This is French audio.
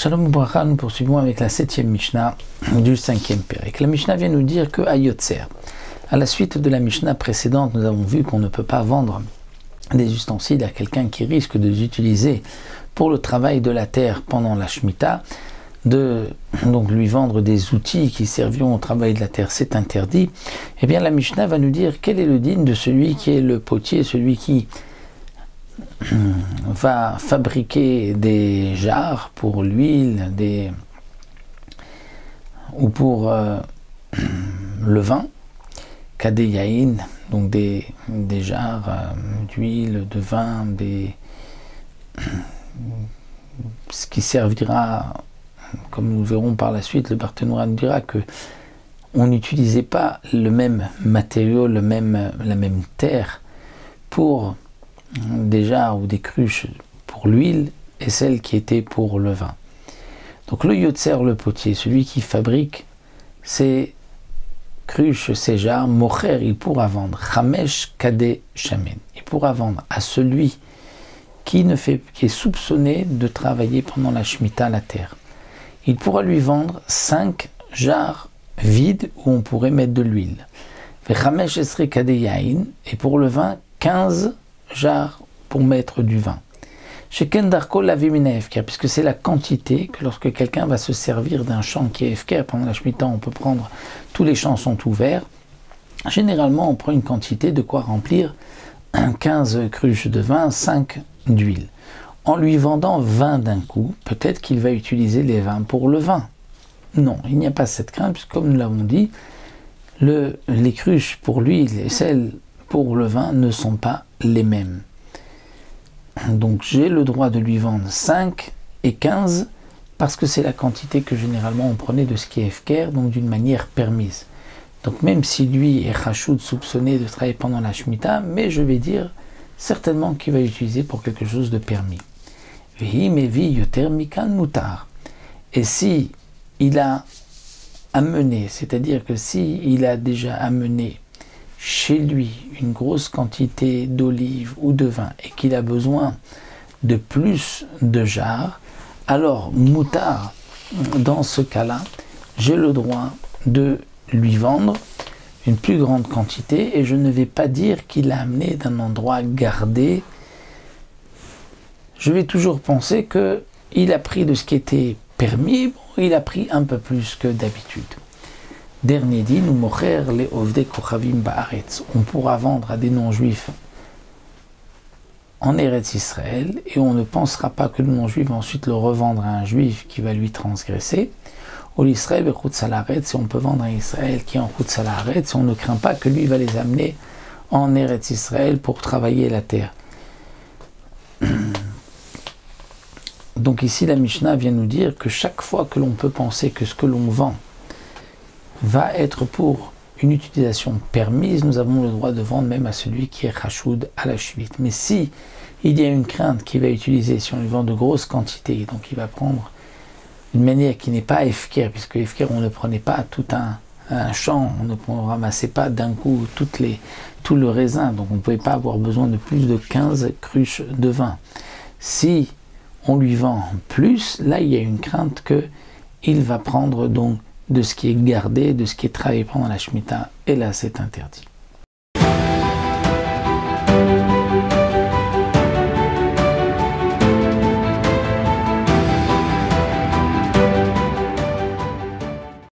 Shalom Ubracha, nous poursuivons avec la 7e Mishnah du 5e Pérec. La Mishnah vient nous dire que Ayotzer, à la suite de la Mishnah précédente, nous avons vu qu'on ne peut pas vendre des ustensiles à quelqu'un qui risque de les utiliser pour le travail de la terre pendant la Shemitah. Donc lui vendre des outils qui serviront au travail de la terre, c'est interdit. Eh bien la Mishnah va nous dire quel est le digne de celui qui est le potier, celui qui va fabriquer des jarres pour l'huile ou pour le vin, kadeyaïn, donc des jarres d'huile, de vin, ce qui servira, comme nous verrons par la suite, le Barthénois nous dira que on n'utilisait pas le même matériau, la même terre pour des jarres ou des cruches pour l'huile et celle qui était pour le vin. Donc le yotzer, le potier, celui qui fabrique ces cruches, ces jarres, mocher, il pourra vendre chamesh kade shamen. Il pourra vendre à celui qui est soupçonné de travailler pendant la Shemitah la terre. Il pourra lui vendre 5 jarres vides où on pourrait mettre de l'huile. Chamesh esrei kade yain, et pour le vin 15 jarres pour mettre du vin. Chez Kendarko la vimina efker, puisque c'est la quantité que lorsque quelqu'un va se servir d'un champ qui est efker, pendant la Shemitah on peut prendre, tous les champs sont ouverts, généralement on prend une quantité de quoi remplir 15 cruches de vin, 5 d'huile. En lui vendant 20 d'un coup, peut-être qu'il va utiliser les 20 pour le vin. Non, il n'y a pas cette crainte, puisque comme nous l'avons dit, les cruches pour l'huile et celles pour le vin ne sont pas les mêmes. Donc j'ai le droit de lui vendre 5 et 15 parce que c'est la quantité que généralement on prenait de ce qui est efker, donc d'une manière permise. Donc même si lui est chachoud, soupçonné de travailler pendant la Shemitah, mais je vais dire certainement qu'il va utiliser pour quelque chose de permis. Et si il a amené, c'est-à-dire que si il a déjà amené chez lui une grosse quantité d'olives ou de vin et qu'il a besoin de plus de jarres, alors moutar, dans ce cas-là, j'ai le droit de lui vendre une plus grande quantité et je ne vais pas dire qu'il a amené d'un endroit gardé. Je vais toujours penser qu'il a pris de ce qui était permis, bon, il a pris un peu plus que d'habitude. Dernier dit, nous mocher les ovdei kochavim baaretz. On pourra vendre à des non-juifs en Eretz Israël et on ne pensera pas que le non-juif va ensuite le revendre à un juif qui va lui transgresser. Ou l'Israël bechutz haaretz, et on peut vendre à Israël qui est en chutz haaretz, et on ne craint pas que lui va les amener en Eretz Israël pour travailler la terre. Donc ici la Mishnah vient nous dire que chaque fois que l'on peut penser que ce que l'on vend va être pour une utilisation permise, nous avons le droit de vendre même à celui qui est chachoud à la chevite. Mais si il y a une crainte qu'il va utiliser, si on lui vend de grosses quantités, donc il va prendre d'une manière qui n'est pas efker, puisque efker on ne prenait pas tout un champ, on ne ramassait pas d'un coup tout le raisin, donc on ne pouvait pas avoir besoin de plus de 15 cruches de vin. Si on lui vend plus, là il y a une crainte qu'il va prendre donc de ce qui est gardé, de ce qui est travaillé pendant la Shemitah, et là c'est interdit.